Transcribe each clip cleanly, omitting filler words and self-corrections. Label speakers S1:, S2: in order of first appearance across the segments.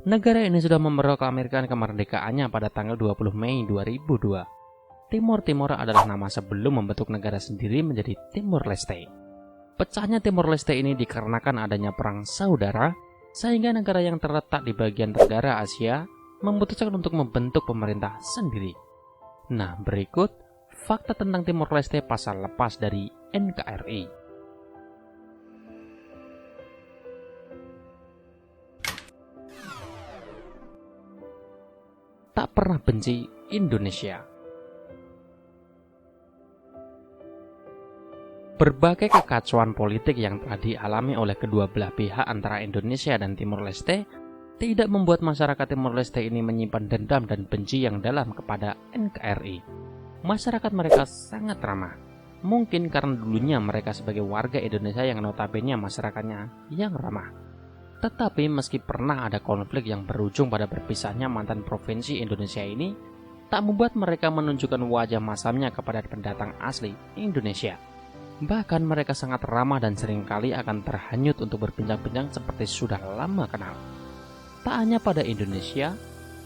S1: Negara ini sudah memproklamirkan kemerdekaannya pada tanggal 20 Mei 2002. Timor Timur adalah nama sebelum membentuk negara sendiri menjadi Timor Leste. Pecahnya Timor Leste ini dikarenakan adanya perang saudara, sehingga negara yang terletak di bagian tenggara Asia memutuskan untuk membentuk pemerintah sendiri. Nah, berikut fakta tentang Timor Leste pasal lepas dari NKRI. Tak pernah benci Indonesia. Berbagai kekacauan politik yang telah dialami oleh kedua belah pihak antara Indonesia dan Timor Leste tidak membuat masyarakat Timor Leste ini menyimpan dendam dan benci yang dalam kepada NKRI. Masyarakat mereka sangat ramah. Mungkin karena dulunya mereka sebagai warga Indonesia yang notabene masyarakatnya yang ramah. Tetapi meski pernah ada konflik yang berujung pada berpisahnya mantan provinsi Indonesia ini, tak membuat mereka menunjukkan wajah masamnya kepada pendatang asli Indonesia. Bahkan mereka sangat ramah dan seringkali akan terhanyut untuk berbincang-bincang seperti sudah lama kenal. Tak hanya pada Indonesia,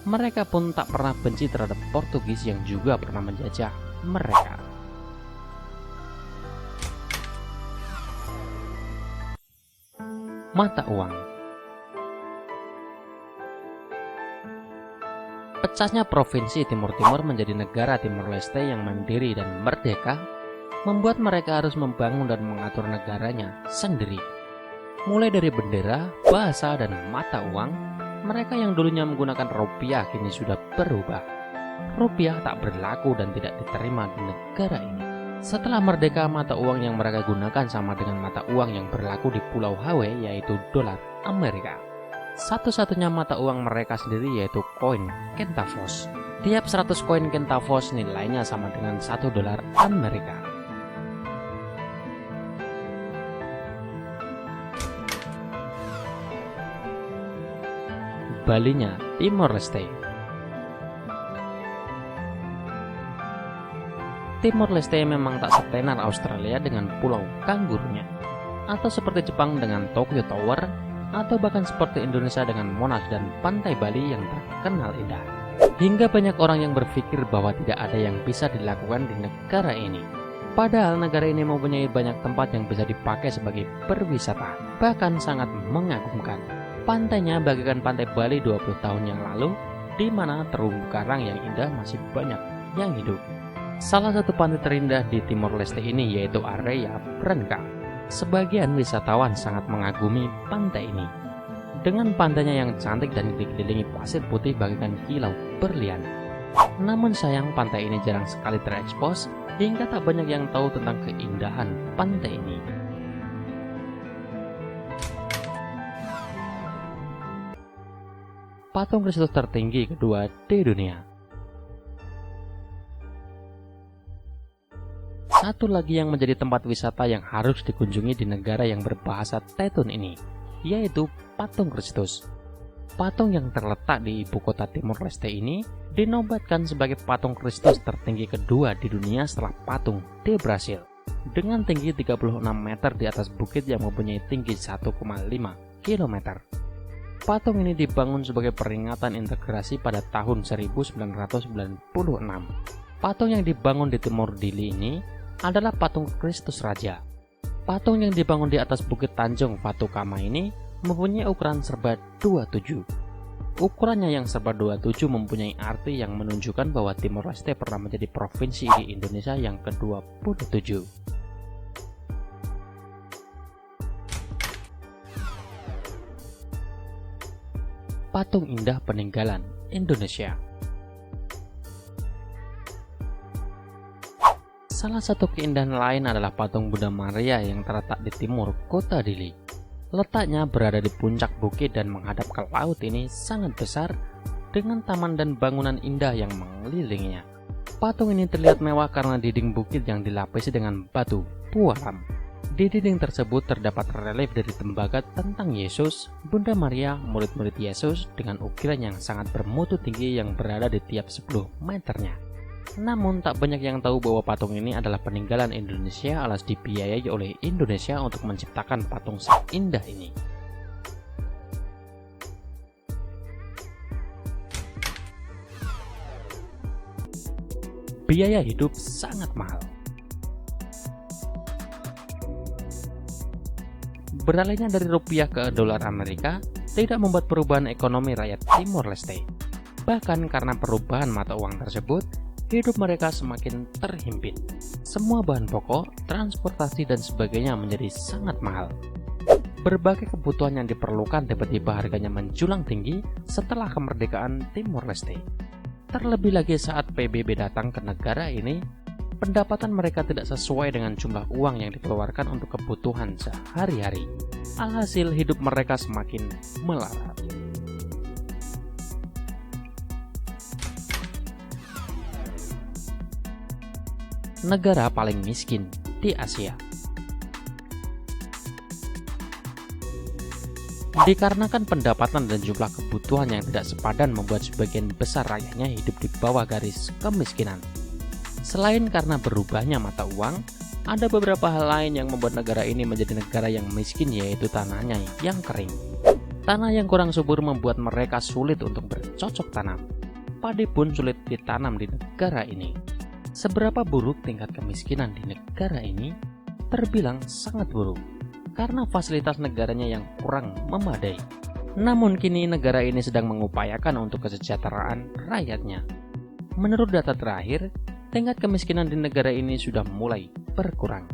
S1: mereka pun tak pernah benci terhadap Portugis yang juga pernah menjajah mereka. Mata uang. Pecahnya Provinsi Timur Timur menjadi negara Timor Leste yang mandiri dan merdeka membuat mereka harus membangun dan mengatur negaranya sendiri. Mulai dari bendera, bahasa, dan mata uang, mereka yang dulunya menggunakan rupiah kini sudah berubah. Rupiah tak berlaku dan tidak diterima di negara ini. Setelah merdeka, mata uang yang mereka gunakan sama dengan mata uang yang berlaku di Pulau Hawaii, yaitu dolar Amerika. Satu-satunya mata uang mereka sendiri yaitu koin Centavos. Tiap 100 koin Centavos nilainya sama dengan 1 dolar Amerika. Balinya Timor Leste. Timor Leste memang tak setenar Australia dengan pulau kanggurunya, atau seperti Jepang dengan Tokyo Tower, atau bahkan seperti Indonesia dengan Monas dan pantai Bali yang terkenal indah. Hingga banyak orang yang berpikir bahwa tidak ada yang bisa dilakukan di negara ini. Padahal negara ini mempunyai banyak tempat yang bisa dipakai sebagai berwisata, bahkan sangat mengagumkan. Pantainya bagaikan pantai Bali 20 tahun yang lalu, di mana terumbu karang yang indah masih banyak yang hidup. Salah satu pantai terindah di Timor Leste ini yaitu area Branca. Sebagian wisatawan sangat mengagumi pantai ini. Dengan pantainya yang cantik dan dikelilingi pasir putih bagaikan kilau berlian. Namun sayang pantai ini jarang sekali terekspos hingga tak banyak yang tahu tentang keindahan pantai ini. Patung Kristus tertinggi kedua di dunia. Satu lagi yang menjadi tempat wisata yang harus dikunjungi di negara yang berbahasa Tetun ini, yaitu Patung Kristus. Patung yang terletak di ibu kota Timor Leste ini dinobatkan sebagai patung Kristus tertinggi kedua di dunia setelah patung di Brasil. Dengan tinggi 36 meter di atas bukit yang mempunyai tinggi 1,5 km. Patung ini dibangun sebagai peringatan integrasi pada tahun 1996. Patung yang dibangun di Timor Dili ini adalah patung Kristus Raja. Patung yang dibangun di atas bukit Tanjung Fatukama ini mempunyai ukuran serba 27. Ukurannya yang serba 27 mempunyai arti yang menunjukkan bahwa Timor Leste pernah menjadi provinsi di Indonesia yang ke-27. Patung indah peninggalan Indonesia. Salah satu keindahan lain adalah patung Bunda Maria yang terletak di timur kota Dili. Letaknya berada di puncak bukit dan menghadap ke laut ini sangat besar dengan taman dan bangunan indah yang mengelilinginya. Patung ini terlihat mewah karena dinding bukit yang dilapisi dengan batu pualam. Di dinding tersebut terdapat relief dari tembaga tentang Yesus, Bunda Maria, murid-murid Yesus dengan ukiran yang sangat bermutu tinggi yang berada di tiap 10 meternya. Namun tak banyak yang tahu bahwa patung ini adalah peninggalan Indonesia alias dibiayai oleh Indonesia untuk menciptakan patung seindah ini. biaya hidup sangat mahal. Beralihnya dari rupiah ke dolar Amerika tidak membuat perubahan ekonomi rakyat Timor Leste. Bahkan karena perubahan mata uang tersebut, hidup mereka semakin terhimpit. Semua bahan pokok, transportasi dan sebagainya menjadi sangat mahal. Berbagai kebutuhan yang diperlukan tiba-tiba harganya menjulang tinggi setelah kemerdekaan Timor Leste. Terlebih lagi saat PBB datang ke negara ini, pendapatan mereka tidak sesuai dengan jumlah uang yang dikeluarkan untuk kebutuhan sehari-hari. Alhasil hidup mereka semakin melarat. Negara paling miskin di Asia. Dikarenakan pendapatan dan jumlah kebutuhan yang tidak sepadan membuat sebagian besar rakyatnya hidup di bawah garis kemiskinan. Selain karena berubahnya mata uang, ada beberapa hal lain yang membuat negara ini menjadi negara yang miskin, yaitu tanahnya yang kering. Tanah yang kurang subur membuat mereka sulit untuk bercocok tanam. Padi pun sulit ditanam di negara ini. Seberapa buruk tingkat kemiskinan di negara ini? Terbilang sangat buruk, karena fasilitas negaranya yang kurang memadai. Namun kini negara ini sedang mengupayakan untuk kesejahteraan rakyatnya. Menurut data terakhir, tingkat kemiskinan di negara ini sudah mulai berkurang.